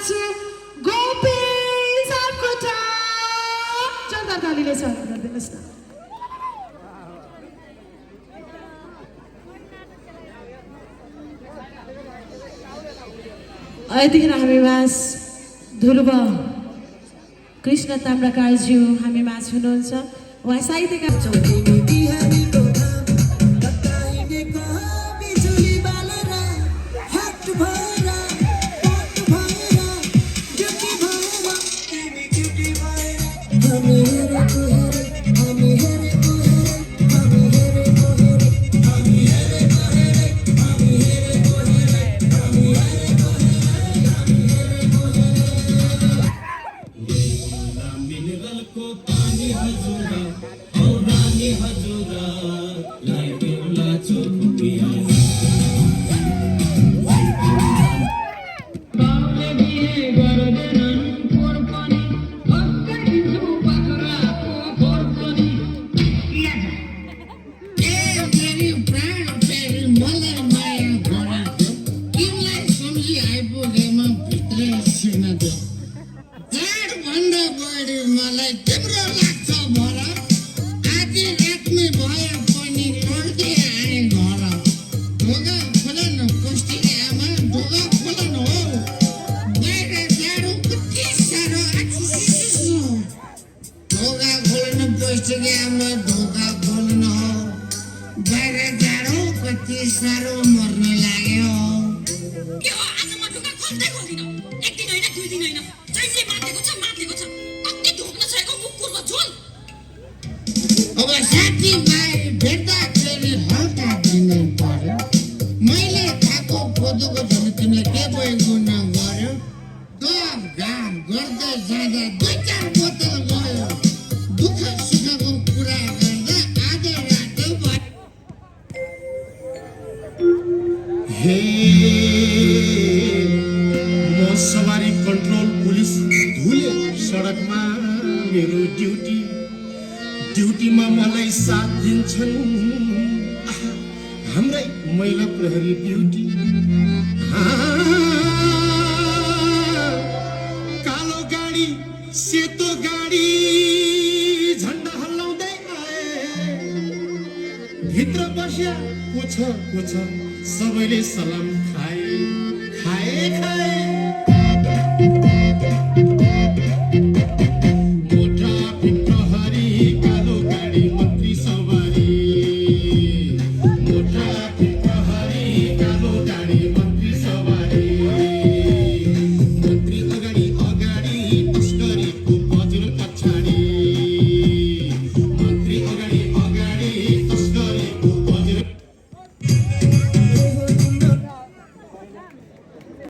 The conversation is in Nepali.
मान्छे गोपी सापकोटा जोरदार तालीले स्वागत गरिदिनुहोस् न। यतिखेर हामी माझ ध्रुव कृष्ण ताम्राकारज्यू हामी माझ हुनुहुन्छ। उहाँ साहित्यकार सवारी कंट्रोल पुलिस धुले सडकमा मेरो ड्युटी में मलाई साथ दिन्छन् हाम्रै महिला प्रहरी ब्युटी। कालो गाडी सेतो गाडी झण्डा हल्लाउँदै आए भित्र बस्या को छ सबैले सलाम